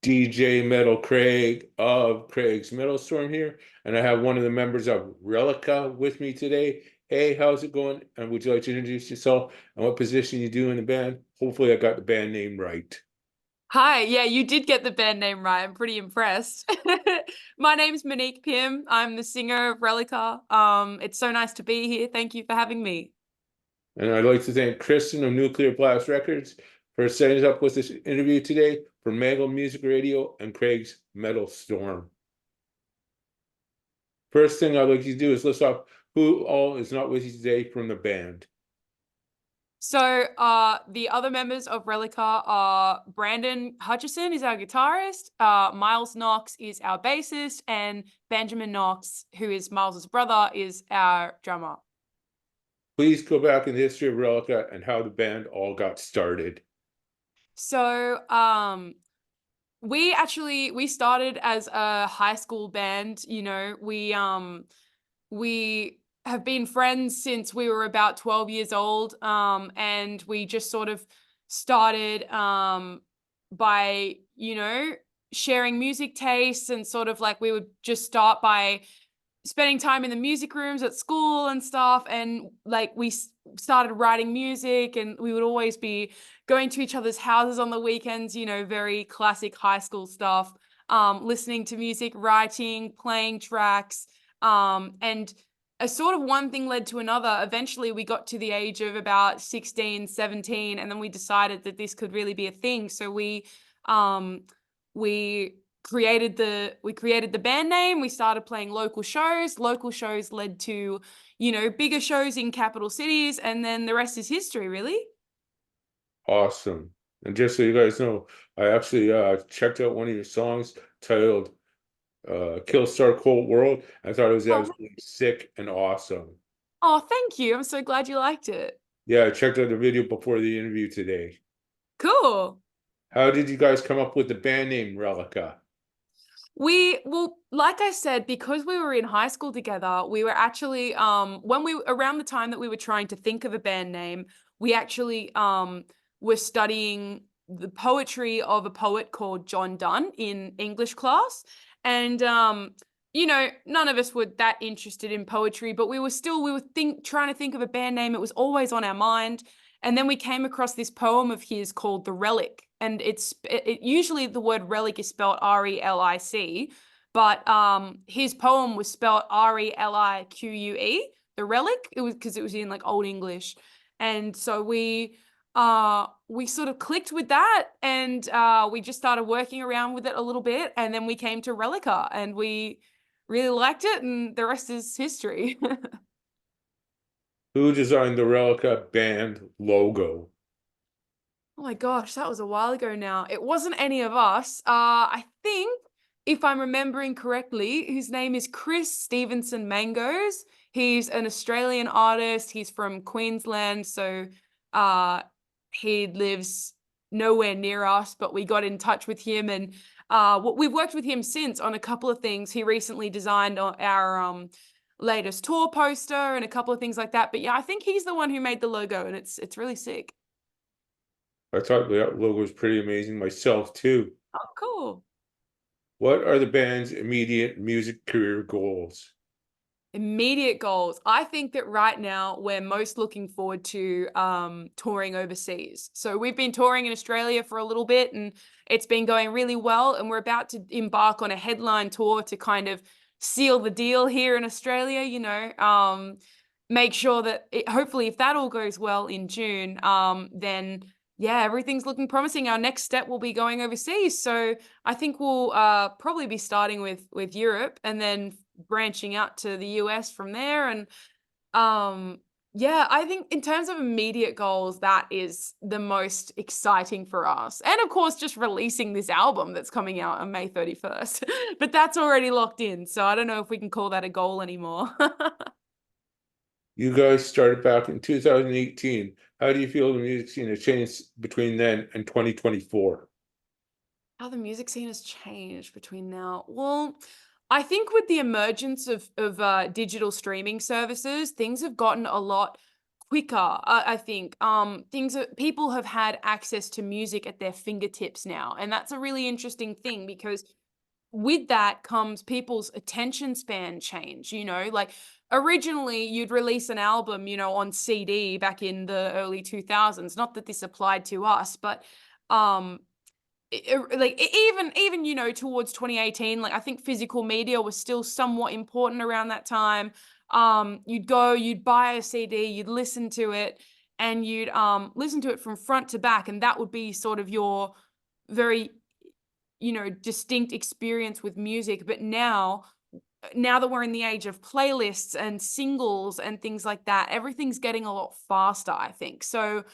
DJ Metal Craig of Craig's Metal Storm here, and I have one of the members of Reliqa with me today. Hey, how's it going? And would you like to introduce yourself and what position you do in the band? Hopefully, I got the band name right. Hi, yeah, you did get the band name right. I'm pretty impressed. My name's Monique Pym. I'm the singer of Reliqa. It's so nice to be here. Thank you for having me. And I'd like to thank Kristen of Nuclear Blast Records for setting us up with this interview today for Mangle Music Radio and Craig's Metal Storm. First thing I'd like you to do is list off who all is not with you today from the band. So, the other members of Reliqa are Brandon Hutchison is our guitarist, Miles Knox is our bassist, and Benjamin Knox, who is Miles's brother, is our drummer. Please go back in the history of Relica and how the band all got started. So, we started as a high school band. We have been friends since we were about 12 years old, and we just sort of started by sharing music tastes, and sort of like we would just start by spending time in the music rooms at school and stuff, and like we started writing music, and we would always be going to each other's houses on the weekends, very classic high school stuff, listening to music, writing, playing tracks, and a sort of one thing led to another. Eventually we got to the age of about 16, 17, and then we decided that this could really be a thing. So we created the band name. We started playing local shows. Local shows led to, bigger shows in capital cities, and then the rest is history, really. Awesome. And just so you guys know, I actually checked out one of your songs titled Killstar Cold World. I thought it was Oh, absolutely sick and awesome. oh, thank you. I'm so glad you liked it. Yeah, I checked out the video before the interview today. Cool. How did you guys come up with the band name Relica? Well, like I said, because we were in high school together, we were actually, around the time that we were trying to think of a band name, we actually were studying the poetry of a poet called John Donne in English class. And none of us were that interested in poetry, but we were trying to think of a band name. It was always on our mind. And then we came across this poem of his called The Relic. And it usually the word relic is spelled R-E-L-I-C, but his poem was spelled R-E-L-I-Q-U-E, The Relic. It was because it was in like Old English. And so we sort of clicked with that, and we just started working around with it a little bit, and then we came to Relica, and we really liked it, and the rest is history. Who designed the Relica band logo? Oh my gosh, that was a while ago now. It wasn't any of us. I think, if I'm remembering correctly, his name is Chris Stevenson Mangoes. He's an Australian artist. He's from Queensland, so he lives nowhere near us, but we got in touch with him, and we've worked with him since on a couple of things. He recently designed our latest tour poster and a couple of things like that. But yeah, I think he's the one who made the logo, and it's really sick. I thought that logo was pretty amazing myself too. Oh, cool. What are the band's immediate music career goals? Immediate goals. I think that right now we're most looking forward to touring overseas. So we've been touring in Australia for a little bit, and it's been going really well, and we're about to embark on a headline tour to kind of seal the deal here in Australia, make sure that hopefully if that all goes well in June, then yeah, everything's looking promising. Our next step will be going overseas. So I think we'll probably be starting with Europe, and then branching out to the US from there. And yeah, I think in terms of immediate goals, that is the most exciting for us. And of course, just releasing this album that's coming out on May 31st. But that's already locked in, so I don't know if we can call that a goal anymore. You guys started back in 2018. How do you feel the music scene has changed between then and 2024? How the music scene has changed between now. Well, I think with the emergence of digital streaming services, things have gotten a lot quicker. I think things are, people have had access to music at their fingertips now, and that's a really interesting thing because with that comes people's attention span change, you know, like originally you'd release an album, you know, on CD back in the early 2000s. Not that this applied to us, but um even you know towards 2018, like I think physical media was still somewhat important around that time. You'd buy a CD, you'd listen to it, and you'd listen to it from front to back, and that would be sort of your very, you know, distinct experience with music. But now that we're in the age of playlists and singles and things like that, everything's getting a lot faster, I think. So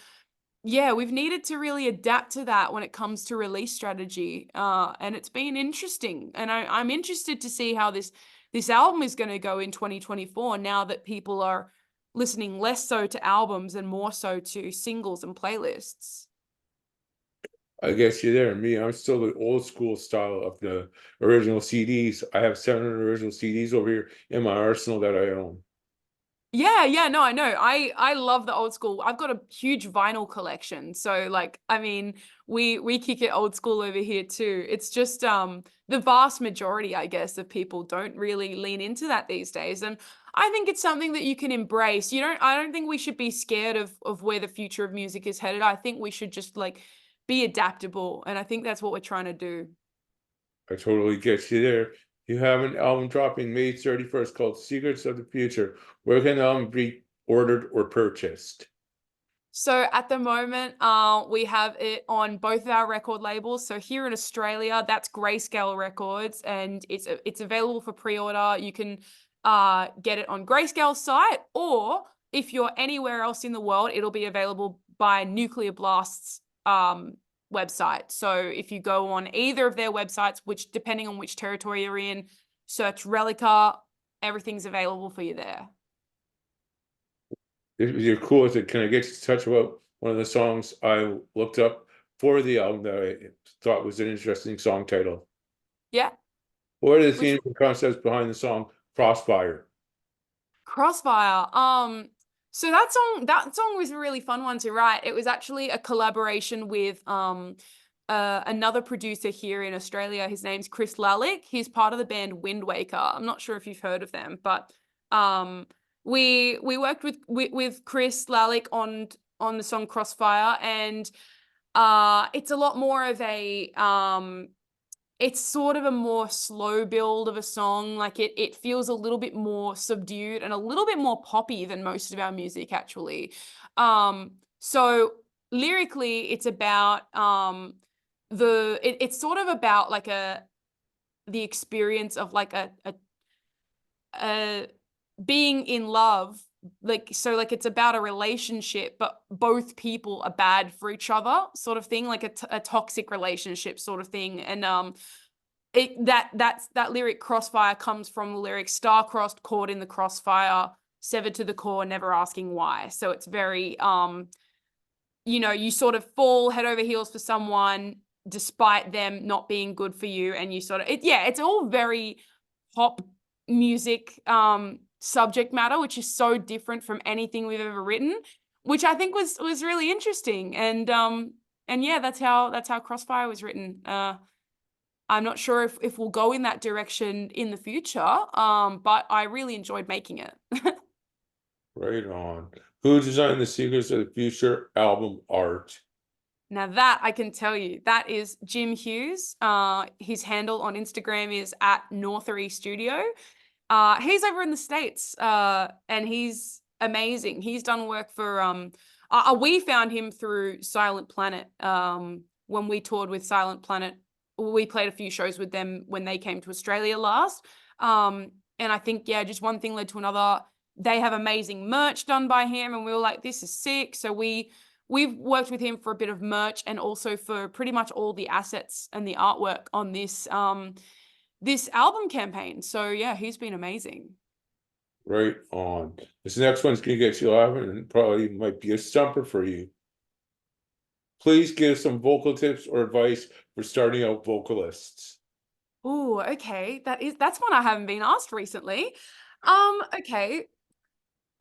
yeah, we've needed to really adapt to that when it comes to release strategy, and it's been interesting. And I'm interested to see how this album is going to go in 2024. Now that people are listening less so to albums and more so to singles and playlists. I guess you're there. Me, I'm still the old school style of the original CDs. I have 700 original CDs over here in my arsenal that I own. Yeah, no, I know. I love the old school. I've got a huge vinyl collection. So like, I mean, we kick it old school over here too. It's just the vast majority, I guess, of people don't really lean into that these days. And I think it's something that you can embrace. I don't think we should be scared of where the future of music is headed. I think we should just like be adaptable. And I think that's what we're trying to do. I totally get you there. You have an album dropping May 31st called Secrets of the Future. Where can the album be ordered or purchased? So at the moment, we have it on both of our record labels. So here in Australia, that's Grayscale Records, and it's available for pre-order. You can get it on Grayscale's site, or if you're anywhere else in the world, it'll be available by Nuclear Blast's website. So if you go on either of their websites, which depending on which territory you're in, search Reliqa, everything's available for you there. You're cool with it. Can I get you to touch about one of the songs I looked up for the album that I thought was an interesting song title? Yeah. What are the Which themes and concepts behind the song Crossfire? Crossfire. So that song was a really fun one to write. It was actually a collaboration with another producer here in Australia. His name's Chris Lalick. He's part of the band Wind Waker. I'm not sure if you've heard of them, but we worked with Chris Lalick on the song Crossfire, and it's a lot more of a it's sort of a more slow build of a song. Like it feels a little bit more subdued and a little bit more poppy than most of our music, actually. So lyrically, it's about it's sort of about like the experience of like a being in love. Like, so like it's about a relationship, but both people are bad for each other, sort of thing, like a toxic relationship sort of thing. And that lyric Crossfire comes from the lyric star-crossed, caught in the crossfire, severed to the core, never asking why. So it's very you know, you sort of fall head over heels for someone despite them not being good for you, and you sort of it's all very pop music subject matter, which is so different from anything we've ever written, which I think was really interesting. And yeah, that's how Crossfire was written. I'm not sure if we'll go in that direction in the future, but I really enjoyed making it. Right on. Who designed the Secrets of the Future album art? Now that I can tell you, that is Jim Hughes. His handle on Instagram is @Northery Studio. He's over in the States, and he's amazing. He's done work for we found him through Silent Planet. When we toured with Silent Planet, we played a few shows with them when they came to Australia last. And I think, yeah, just one thing led to another. They have amazing merch done by him, and we were like, this is sick. So we've worked with him for a bit of merch, and also for pretty much all the assets and the artwork on this this album campaign. So yeah, he's been amazing. Right on. This next one's gonna get you laughing and probably might be a stumper for you. Please give some vocal tips or advice for starting out vocalists. Oh, okay. That's one I haven't been asked recently. Okay.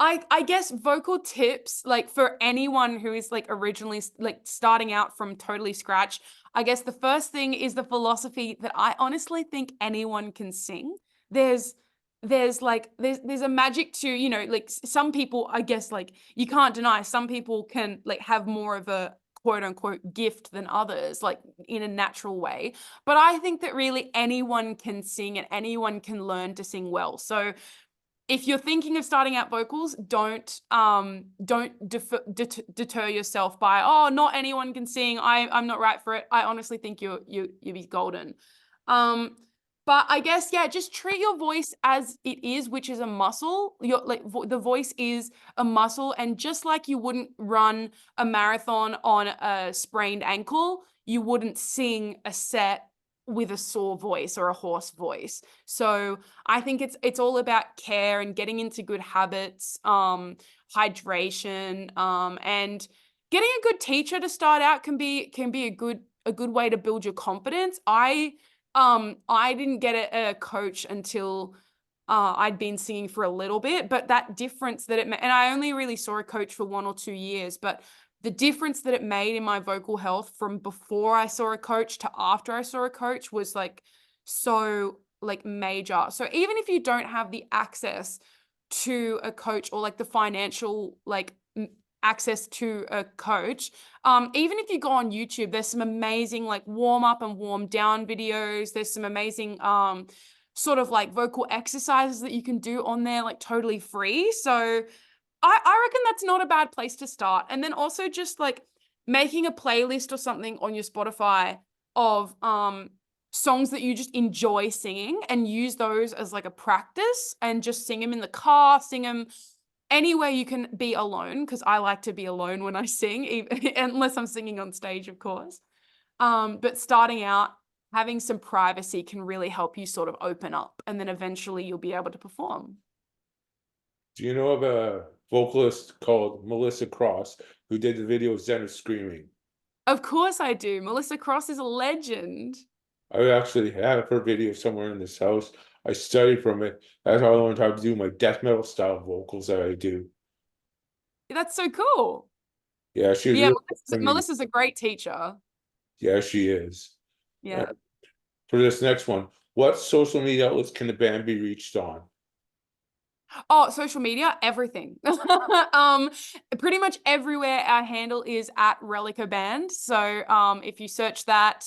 I guess vocal tips, like for anyone who is like originally like starting out from totally scratch, I guess the first thing is the philosophy that I honestly think anyone can sing. There's there's a magic to, you know, like some people, I guess, like you can't deny some people can like have more of a quote unquote gift than others, like in a natural way. But I think that really anyone can sing and anyone can learn to sing well. So if you're thinking of starting out vocals, don't deter yourself by, oh, not anyone can sing, I'm not right for it. I honestly think you'll be golden. But I guess, yeah, just treat your voice as it is, which is a muscle. Your like the voice is a muscle, and just like you wouldn't run a marathon on a sprained ankle, you wouldn't sing a set with a sore voice or a hoarse voice. So I think it's all about care and getting into good habits, hydration, and getting a good teacher to start out can be a good way to build your confidence. I didn't get a coach until I'd been singing for a little bit, but that difference that it made, and I only really saw a coach for 1 or 2 years, but the difference that it made in my vocal health from before I saw a coach to after I saw a coach was like so like major. So even if you don't have the access to a coach or like the financial like access to a coach, even if you go on YouTube, there's some amazing like warm up and warm down videos. There's some amazing sort of like vocal exercises that you can do on there, like totally free. So I reckon that's not a bad place to start. And then also just like making a playlist or something on your Spotify of songs that you just enjoy singing, and use those as like a practice, and just sing them in the car, sing them anywhere you can be alone, because I like to be alone when I sing, even, unless I'm singing on stage, of course. But starting out, having some privacy can really help you sort of open up, and then eventually you'll be able to perform. Do you know of a vocalist called Melissa Cross who did the video of Zen of Screaming? Of course I do. Melissa Cross is a legend. I actually have her video somewhere in this house. I studied from it. That's how I learned how to do my death metal style vocals that I do. That's so cool. Yeah, she was Yeah, really good to me. Melissa's a great teacher. Yeah, she is. Uh, Yeah. for this next one, what social media outlets can the band be reached on? Oh, social media, everything. Pretty much everywhere our handle is at Reliqa Band. So if you search that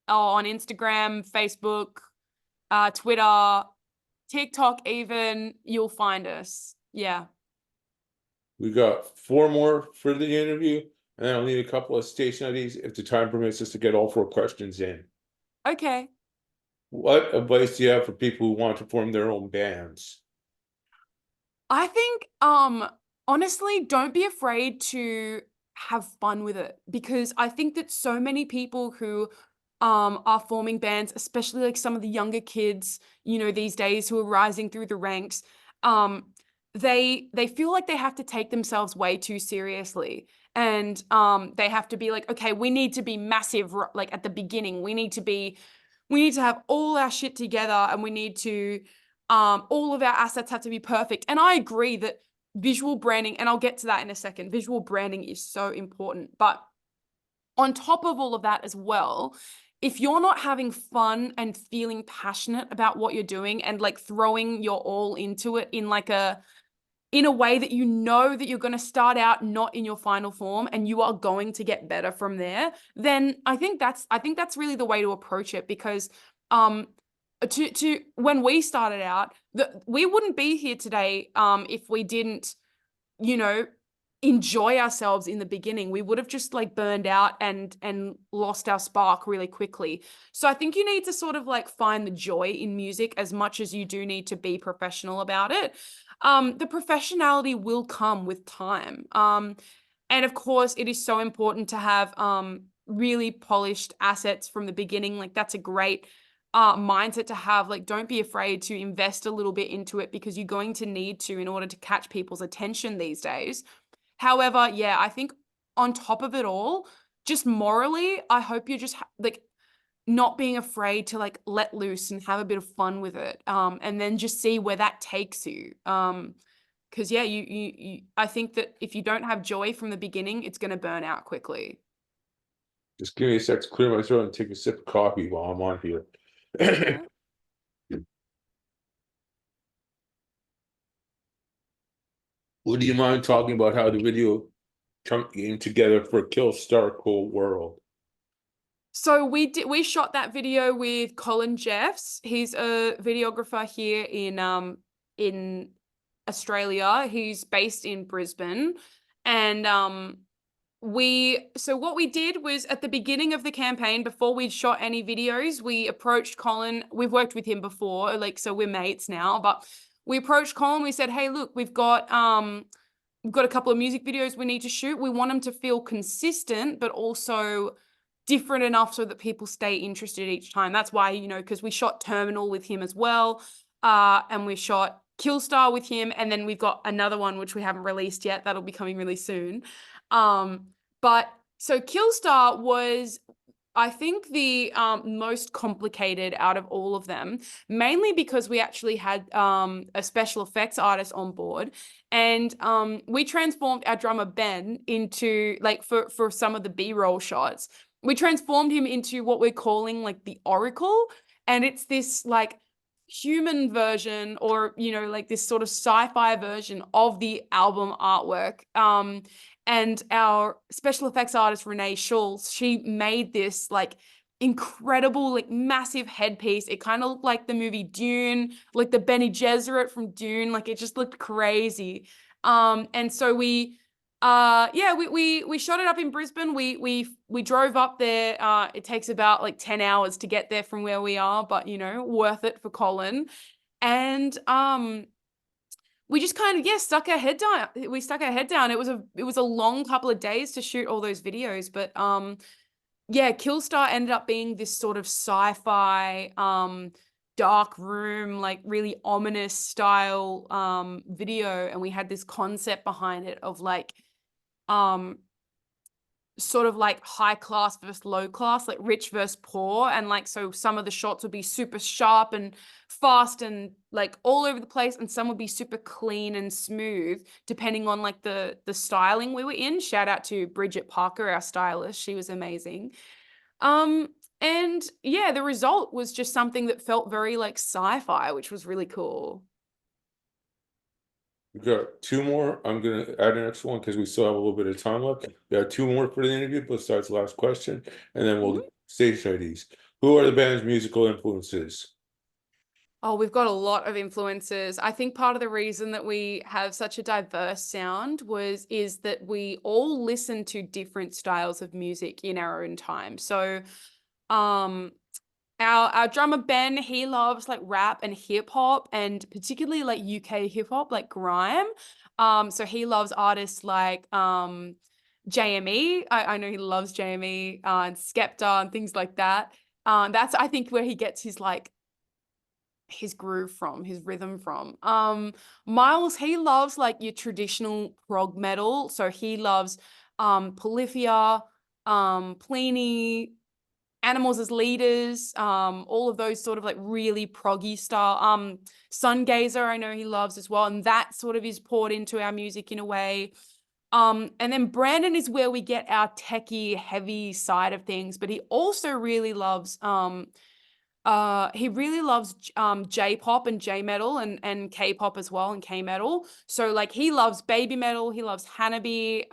on Instagram, Facebook, Twitter, TikTok even, you'll find us. Yeah. We got 4 more for the interview, and then I'll need a couple of station IDs if the time permits us to get all 4 questions in. Okay. What advice do you have for people who want to form their own bands? I think honestly, don't be afraid to have fun with it, because I think that so many people who are forming bands, especially like some of the younger kids, you know, these days, who are rising through the ranks, um they feel like they have to take themselves way too seriously, and they have to be like, okay, we need to be massive like at the beginning. We need to have all our shit together, and we need to all of our assets have to be perfect. And I agree that visual branding, and I'll get to that in a second, visual branding is so important. But on top of all of that as well, if you're not having fun and feeling passionate about what you're doing, and like throwing your all into it in like in a way that you know that you're going to start out not in your final form and you are going to get better from there, then I think that's really the way to approach it. Because to when we started out, we wouldn't be here today if we didn't, you know, enjoy ourselves in the beginning. We would have just like burned out and lost our spark really quickly. So I think you need to sort of like find the joy in music as much as you do need to be professional about it. The professionality will come with time. And of course, it is so important to have really polished assets from the beginning. Like that's a great mindset to have. Like, don't be afraid to invest a little bit into it, because you're going to need to in order to catch people's attention these days. However, yeah, I think on top of it all, just morally, I hope you're just like not being afraid to like let loose and have a bit of fun with it. And then just see where that takes you. Because yeah, I think that if you don't have joy from the beginning, it's going to burn out quickly. Just give me a sec to clear my throat and take a sip of coffee while I'm on here. Yeah. Would you mind talking about how the video came together for Kill Star Cold World? So we shot that video with Colin Jeffs. He's a videographer here in Australia. He's based in Brisbane. And so what we did was at the beginning of the campaign, before we'd shot any videos, we approached Colin. We've worked with him before, like, so we're mates now, but we approached Colin. We said, hey, look, we've got a couple of music videos we need to shoot. We want them to feel consistent, but also different enough so that people stay interested each time. That's why, you know, because we shot Terminal with him as well, and we shot Killstar with him, and then we've got another one which we haven't released yet. That'll be coming really soon. But so Killstar was, I think, the most complicated out of all of them, mainly because we actually had a special effects artist on board, and we transformed our drummer Ben into, like, for some of the B-roll shots, we transformed him into what we're calling like the Oracle, and it's this like human version, or, you know, like this sort of sci-fi version of the album artwork. And our special effects artist, Renee Schultz, she made this like incredible, like massive headpiece. It kind of looked like the movie Dune, like the Bene Gesserit from Dune. Like, it just looked crazy. And so we shot it up in Brisbane. We drove up there. It takes about like 10 hours to get there from where we are, but, you know, worth it for Colin. And we just kind of, stuck our head down. We stuck our head down. It was a long couple of days to shoot all those videos, but Killstar ended up being this sort of sci-fi dark room, like really ominous style video, and we had this concept behind it of like sort of like high class versus low class, like rich versus poor. And like, so some of the shots would be super sharp and fast and like all over the place, and some would be super clean and smooth depending on like the styling we were in. Shout out to Bridget Parker, our stylist. She was amazing. And yeah, the result was just something that felt very like sci-fi, which was really cool. We've got two more. I'm gonna add an extra one because we still have a little bit of time left. We got two more for the interview besides the last question, and then we'll stage show these. Who are the band's musical influences? Oh, we've got a lot of influences. I think part of the reason that we have such a diverse sound is that we all listen to different styles of music in our own time. So, our drummer Ben, he loves like rap and hip hop, and particularly like UK hip hop, like grime. So he loves artists like JME. I know he loves JME and Skepta and things like that. That's, I think, where he gets his like his groove from, his rhythm from. Miles, he loves like your traditional prog metal. So he loves Polyphia, Pliny, Animals as Leaders, all of those sort of like really proggy style. Sungazer, I know he loves as well, and that sort of is poured into our music in a way. And then Brandon is where we get our techie heavy side of things, but he also really loves J-pop and J-metal and K-pop as well, and K-metal. So like he loves baby metal, he loves Hanabi,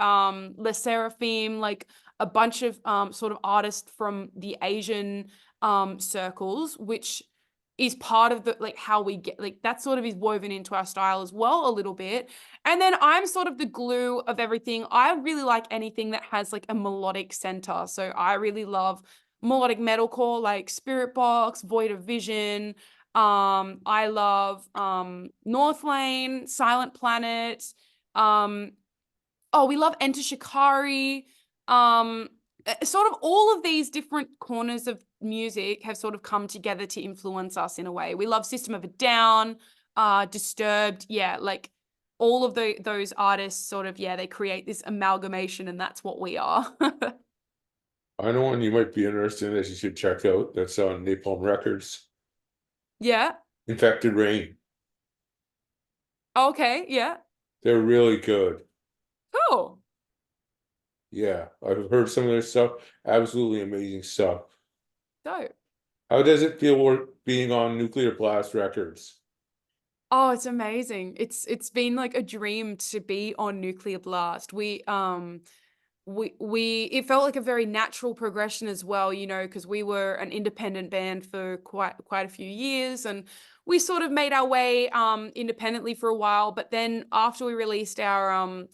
Le Seraphim, like a bunch of sort of artists from the Asian circles, which is part of the like how we get, like that sort of is woven into our style as well a little bit. And then I'm sort of the glue of everything. I really like anything that has like a melodic center. So I really love melodic metalcore like Spirit Box, Void of Vision. I love Northlane, Silent Planet. We love Enter Shikari. Sort of all of these different corners of music have sort of come together to influence us in a way. We love System of a Down, Disturbed. Yeah, like all of those artists sort of, they create this amalgamation, and that's what we are. I know one you might be interested in that you should check out. That's on Napalm Records. Yeah. Infected Rain. Okay, yeah. They're really good. Cool. Yeah, I've heard some of their stuff. Absolutely amazing stuff. Dope. How does it feel being on Nuclear Blast Records? Oh, it's amazing. It's been like a dream to be on Nuclear Blast. We it felt like a very natural progression as well, you know, because we were an independent band for quite a few years, and we sort of made our way independently for a while. But then after we released our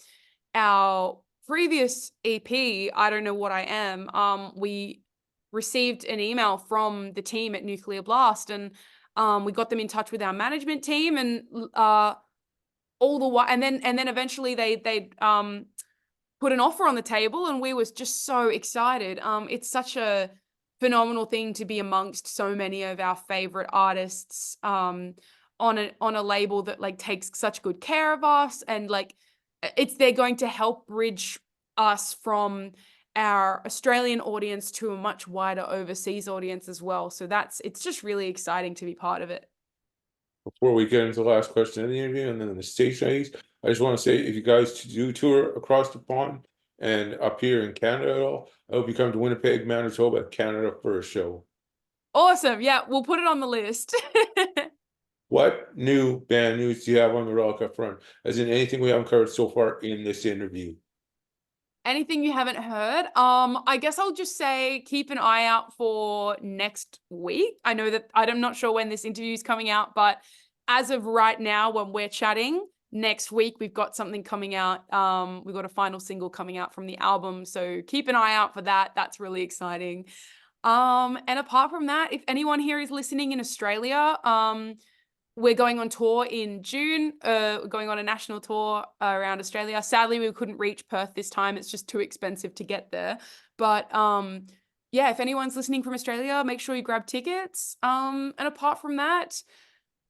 previous EP, I Don't Know What I Am, we received an email from the team at Nuclear Blast, and we got them in touch with our management team, and all the while, and then eventually they put an offer on the table, and we was just so excited. It's such a phenomenal thing to be amongst so many of our favorite artists on a label that like takes such good care of us, and like they're going to help bridge us from our Australian audience to a much wider overseas audience as well. So it's just really exciting to be part of it. Before we get into the last question of the interview and then the station IDs, I just want to say if you guys do tour across the pond and up here in Canada at all, I hope you come to Winnipeg, Manitoba, Canada for a show. Awesome. Yeah, we'll put it on the list. What new band news do you have on the Reliqa front? As in anything we haven't covered so far in this interview? Anything you haven't heard? I guess I'll just say keep an eye out for next week. I know that I'm not sure when this interview is coming out, but as of right now, when we're chatting, next week we've got something coming out. We've got a final single coming out from the album, so keep an eye out for that. That's really exciting. And apart from that, if anyone here is listening in Australia, we're going on tour in June. We're going on a national tour around Australia. Sadly, we couldn't reach Perth this time. It's just too expensive to get there. But yeah, if anyone's listening from Australia, make sure you grab tickets. And apart from that,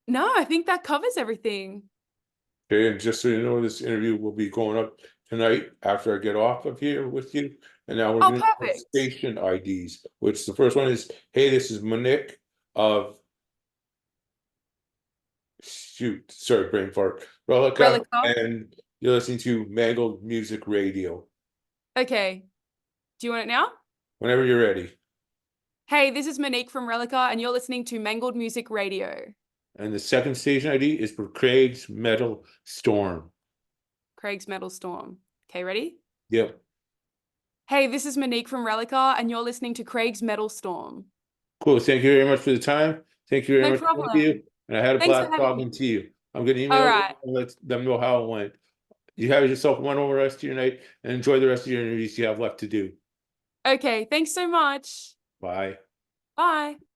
no, I think that covers everything. Okay, and just so you know, this interview will be going up tonight after I get off of here with you. And now we're Oh, going to do perfect. station IDs, which the first one is, hey, this is Monique of sorry, brain fart, Reliqa, Reliqa. and you're listening to Mangled Music Radio. Okay. Do you want it now? Whenever you're ready. Hey, this is Monique from Reliqa, and you're listening to Mangled Music Radio. And the second station ID is for Craig's Metal Storm. Craig's Metal Storm. Okay, ready? Yep. Hey, this is Monique from Reliqa, and you're listening to Craig's Metal Storm. Cool. Thank you very much for the time. Thank you very No much for the problem. interview. And I had a Thanks for blast having talking me. to you. I'm going to All email them right. and let them know how it went. You have yourself one over the rest of your night and enjoy the rest of your interviews you have left to do. Okay, thanks so much. Bye. Bye.